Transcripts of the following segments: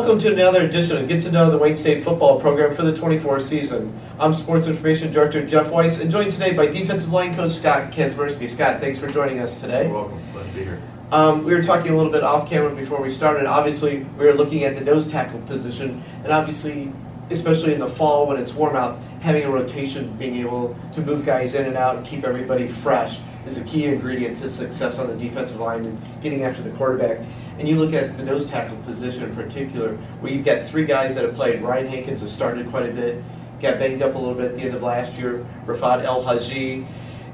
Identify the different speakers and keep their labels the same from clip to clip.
Speaker 1: Welcome to another edition of Get to Know the Wayne State football program for the 24 season. I'm Sports Information Director Jeff Weiss, and joined today by defensive line coach Scott Kazmierski. Scott, thanks for joining us today.
Speaker 2: You're welcome. Glad to be here.
Speaker 1: We were talking a little bit off camera before we started. Obviously, we were looking at the nose tackle position, and obviously, especially in the fall when it's warm out, having a rotation, being able to move guys in and out and keep everybody fresh is a key ingredient to success on the defensive line and getting after the quarterback. And you look at the nose tackle position in particular, where you've got three guys that have played. Ryan Hankins has started quite a bit, got banged up a little bit at the end of last year. Rafat El-Haji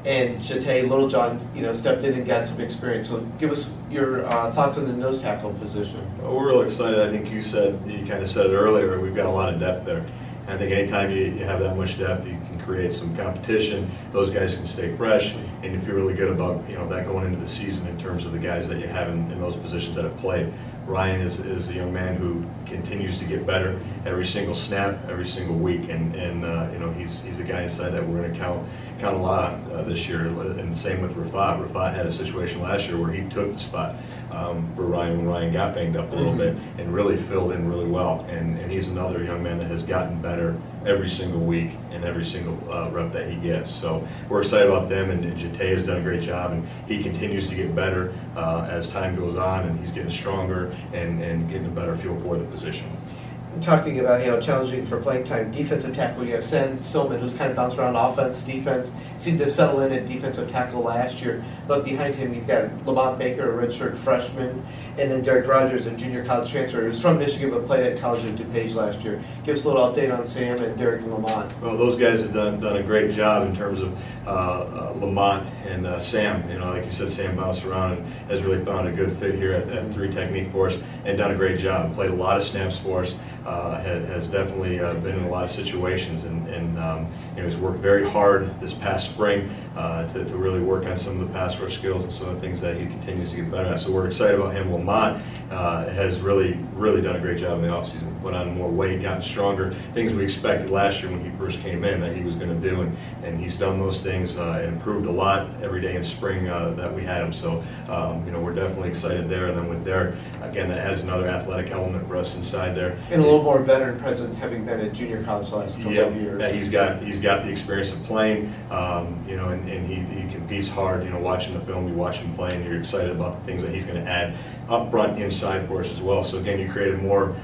Speaker 1: and Jate Littlejohn, stepped in and got some experience. So give us your thoughts on the nose tackle position.
Speaker 2: Well, we're real excited. I think you kind of said it earlier. We've got a lot of depth there. And I think anytime you have that much depth, you can create some competition. Those guys can stay fresh, and you feel really good about that going into the season in terms of the guys that you have in those positions that have played. Ryan is a young man who continues to get better every single snap, every single week, and he's a guy inside that we're going to count a lot on this year. And same with Rafat. Rafat had a situation last year where he took the spot for Ryan when Ryan got banged up a little bit and really filled in really well. And he's another young man that has gotten better every single week and every single rep that he gets. So we're excited about them, and Jate has done a great job, and he continues to get better as time goes on, and he's getting stronger and getting a better feel for the position.
Speaker 1: Talking about challenging for playing time, defensive tackle, you have Sam Stillman, who's kind of bounced around offense, defense, seemed to settle in at defensive tackle last year, but behind him you've got Lamont Baker, a redshirt freshman, and then Derek Rogers, a junior college transfer who's from Michigan but played at College of DuPage last year. Give us a little update on Sam and Derek and Lamont.
Speaker 2: Well, those guys have done a great job in terms of Lamont and Sam. Like you said, Sam bounced around and has really found a good fit here at 3 Technique for us and done a great job. Played a lot of snaps for us. Has definitely been in a lot of situations, and he's worked very hard this past spring to really work on some of the pass rush skills and some of the things that he continues to get better at. So we're excited about him. Lamont has really done a great job in the offseason. Put on more weight, gotten stronger, things we expected last year when he first came in that he was going to do, and he's done those things and improved a lot every day in spring that we had him. So we're definitely excited there. And then with Derek, again, that has another athletic element for us inside there.
Speaker 1: And a little more veteran presence, having been at junior college the last couple of years.
Speaker 2: Yeah, he's got the experience of playing, and he competes hard. Watching the film, you watch him play, and you're excited about the things that he's going to add up front, inside for us as well. So again, you created more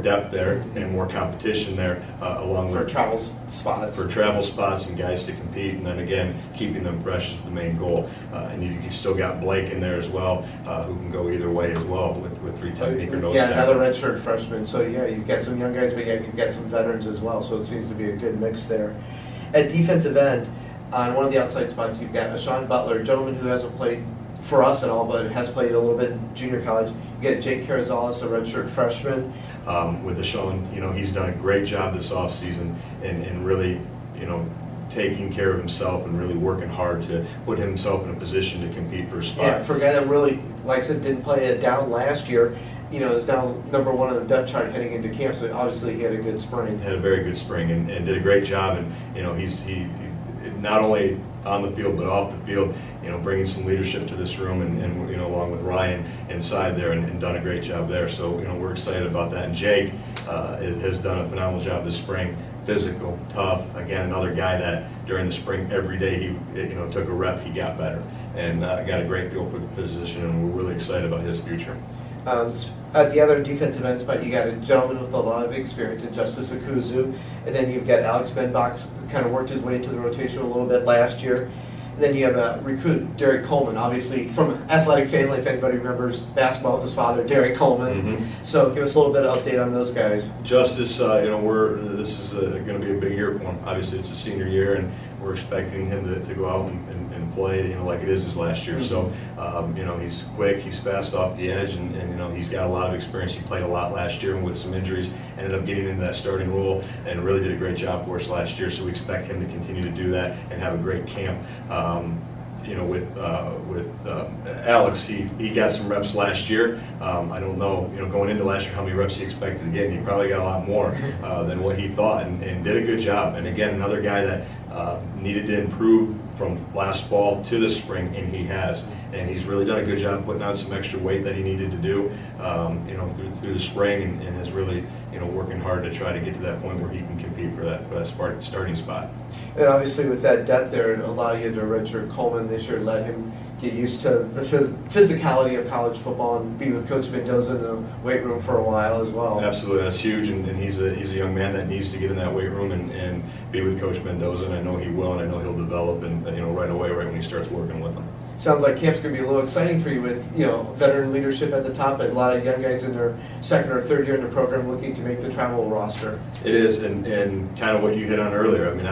Speaker 2: depth there and more competition there, along with
Speaker 1: travel spots.
Speaker 2: For travel spots and guys to compete, and then again keeping them fresh is the main goal. And you've still got Blake in there as well, who can go either way as well with 3 Technique or nose tackle.
Speaker 1: Another redshirt freshman. So you've got some young guys, but you've got some veterans as well. So it seems to be a good mix there. At defensive end, on one of the outside spots, you've got Ashawn Butler, a gentleman who hasn't played for us at all, but has played a little bit in junior college. You got Jake Carrizales, a redshirt freshman.
Speaker 2: With Ashawn, he's done a great job this offseason and really, taking care of himself and really working hard to put himself in a position to compete for a spot.
Speaker 1: Yeah, for a guy that really, like I said, didn't play it down last year, is down #1 on the depth chart heading into camp, so obviously he had a good spring.
Speaker 2: Had a very good spring and did a great job, and he not only on the field but off the field, bringing some leadership to this room and along with Ryan inside there and done a great job there. So we're excited about that. And Jake has done a phenomenal job this spring. Physical, tough. Again, another guy that during the spring every day he took a rep, he got better and got a great feel for the position, and we're really excited about his future.
Speaker 1: At the other defensive end spot, you got a gentleman with a lot of experience in Justice Akuzu, and then you've got Alex Benbach, who kind of worked his way into the rotation a little bit last year. And then you have a recruit, Derek Coleman, obviously from an athletic family, if anybody remembers basketball with his father, Derek Coleman. So give us a little bit of update on those guys.
Speaker 2: Justice, this is going to be a big year for him. Obviously, it's a senior year, and we're expecting him to go out and play, like it is his last year. So, he's quick, he's fast off the edge, and he's got a lot of experience. He played a lot last year, and with some injuries, ended up getting into that starting role, and really did a great job for us last year. So we expect him to continue to do that and have a great camp. with Alex, he got some reps last year. I don't know, going into last year how many reps he expected to get, and he probably got a lot more than what he thought, and did a good job. And again, another guy that needed to improve from last fall to this spring, and he has. And he's really done a good job putting on some extra weight that he needed to do, through the spring, and is really, working hard to try to get to that point where he can compete for that starting spot.
Speaker 1: And obviously, with that depth there, it allowed you to redshirt Coleman this year, let him get used to the physicality of college football and be with Coach Mendoza in the weight room for a while as well.
Speaker 2: Absolutely, that's huge, and he's a young man that needs to get in that weight room and be with Coach Mendoza, and I know he will, and I know he'll develop, and right away, right when he starts working with him.
Speaker 1: Sounds like camp's going to be a little exciting for you with, veteran leadership at the top, and a lot of young guys in their second or third year in the program looking to make the travel roster. It
Speaker 2: is, and kind of what you hit on earlier. I mean,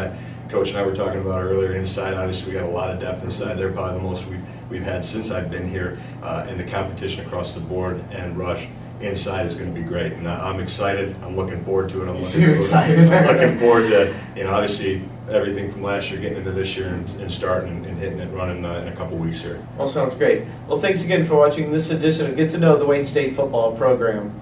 Speaker 2: Coach and I were talking about earlier, inside, obviously we got a lot of depth inside there, probably the most we've had since I've been here, and the competition across the board and rush inside is going to be great, and I'm excited. I'm looking forward to it. I'm looking forward to, obviously everything from last year getting into this year and starting and hitting it, running in a couple weeks here.
Speaker 1: Well, sounds great. Well, thanks again for watching this edition of Get to Know the Wayne State Football Program.